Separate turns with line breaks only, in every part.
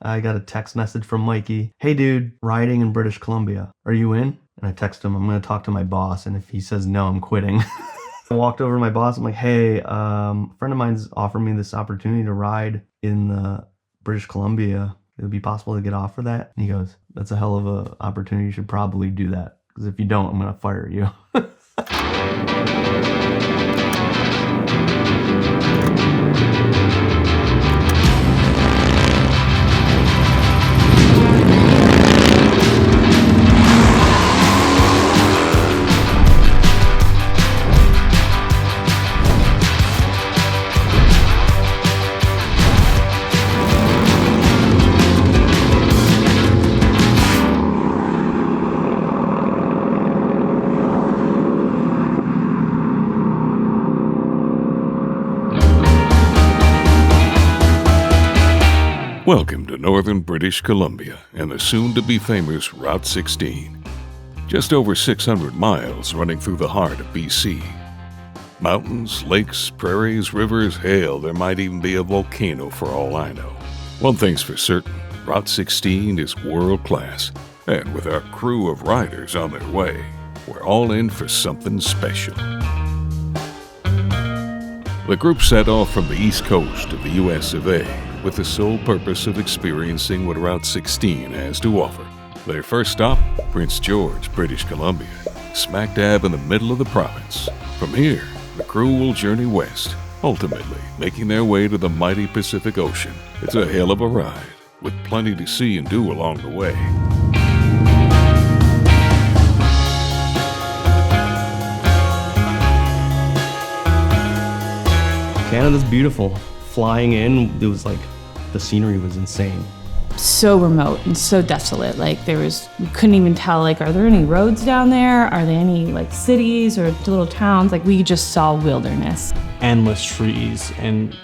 I got a text message from Mikey. Hey dude, riding in British Columbia. Are you in? And I text him, I'm going to talk to my boss. And if he says no, I'm quitting. I walked over to my boss. I'm like, hey, a friend of mine's offered me this opportunity to ride in British Columbia. It would be possible to get off for that? And he goes, that's a hell of a opportunity. You should probably do that. Because if you don't, I'm going to fire you.
Welcome to northern British Columbia and the soon-to-be-famous Route 16. Just over 600 miles running through the heart of BC. Mountains, lakes, prairies, rivers, hell, there might even be a volcano for all I know. One thing's for certain, Route 16 is world-class, and with our crew of riders on their way, we're all in for something special. The group set off from the east coast of the US of A, with the sole purpose of experiencing what Route 16 has to offer. Their first stop, Prince George, British Columbia, smack dab in the middle of the province. From here, the crew will journey west, ultimately making their way to the mighty Pacific Ocean. It's a hell of a ride, with plenty to see and do along the way.
Canada's beautiful. Flying in, it was like, the scenery was insane.
So remote and so desolate. Like we couldn't even tell, like, are there any roads down there? Are there any like cities or little towns? Like we just saw wilderness.
Endless trees and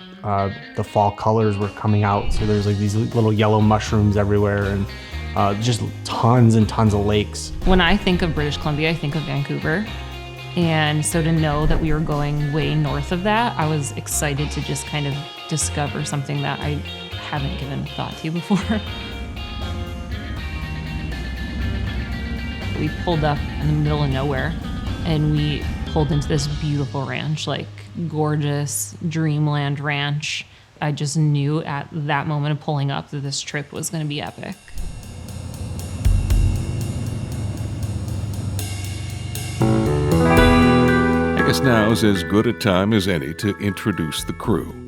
the fall colors were coming out. So there's like these little yellow mushrooms everywhere and just tons and tons of lakes.
When I think of British Columbia, I think of Vancouver. And so to know that we were going way north of that, I was excited to just kind of discover something that I haven't given thought to before. We pulled up in the middle of nowhere and we pulled into this beautiful ranch, like gorgeous dreamland ranch. I just knew at that moment of pulling up that this trip was going to be epic.
I guess now's as good a time as any to introduce the crew.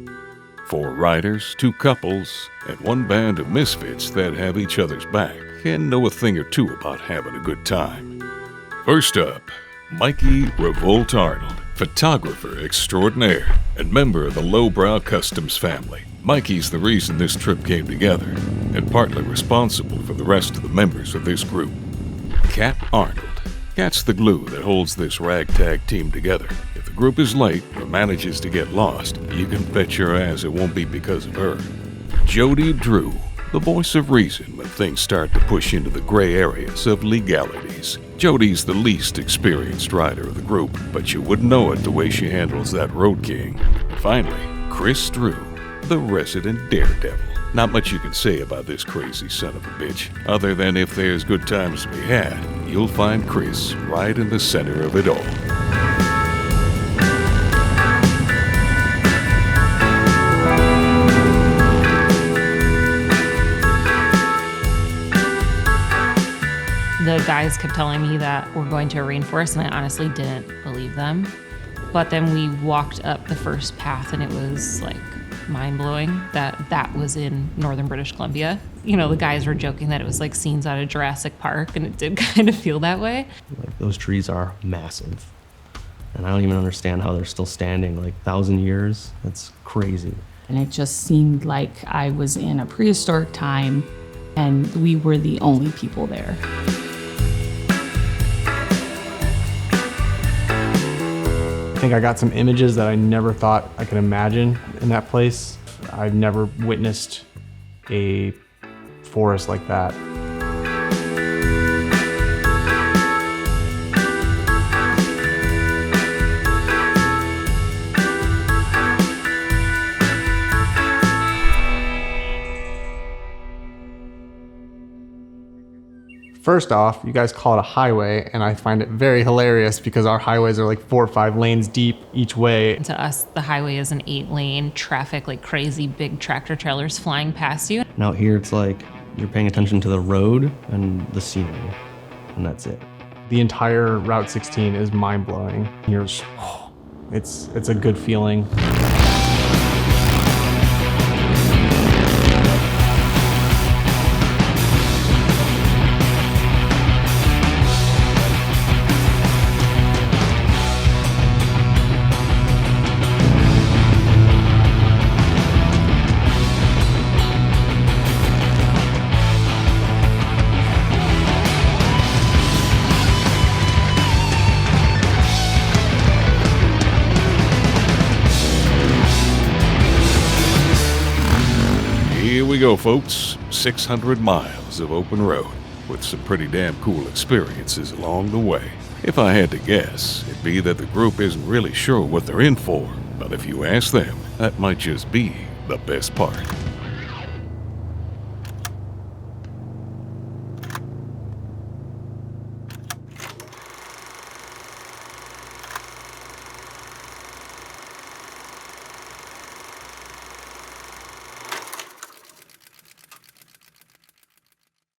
4 riders, 2 couples, and 1 band of misfits that have each other's back and know a thing or two about having a good time. First up, Mikey Revolt Arnold, photographer extraordinaire and member of the Lowbrow Customs family. Mikey's the reason this trip came together and partly responsible for the rest of the members of this group. Kat Arnold. Kat's the glue that holds this ragtag team together. If the group is late or manages to get lost, you can bet your ass it won't be because of her. Jody Drew, the voice of reason when things start to push into the gray areas of legalities. Jody's the least experienced rider of the group, but you wouldn't know it the way she handles that Road King. And finally, Chris Drew, the resident daredevil. Not much you can say about this crazy son of a bitch, other than if there's good times to be had, you'll find Chris right in the center of it all.
The guys kept telling me that we're going to a rainforest, and I honestly didn't believe them. But then we walked up the first path, and it was like mind-blowing that was in northern British Columbia. You know, the guys were joking that it was like scenes out of Jurassic Park, and it did kind of feel that way.
Like, those trees are massive. And I don't even understand how they're still standing, like 1,000 years. That's crazy.
And it just seemed like I was in a prehistoric time and we were the only people there.
I think I got some images that I never thought I could imagine in that place. I've never witnessed a forest like that. First off, you guys call it a highway, and I find it very hilarious because our highways are like 4 or 5 lanes deep each way.
To us, the highway is an 8-lane traffic, like crazy big tractor trailers flying past you.
And out here, it's like you're paying attention to the road and the scenery, and that's it.
The entire Route 16 is mind-blowing. You're just, it's a good feeling.
Here we go, folks. 600 miles of open road with some pretty damn cool experiences along the way. If I had to guess, it'd be that the group isn't really sure what they're in for, but if you ask them, that might just be the best part.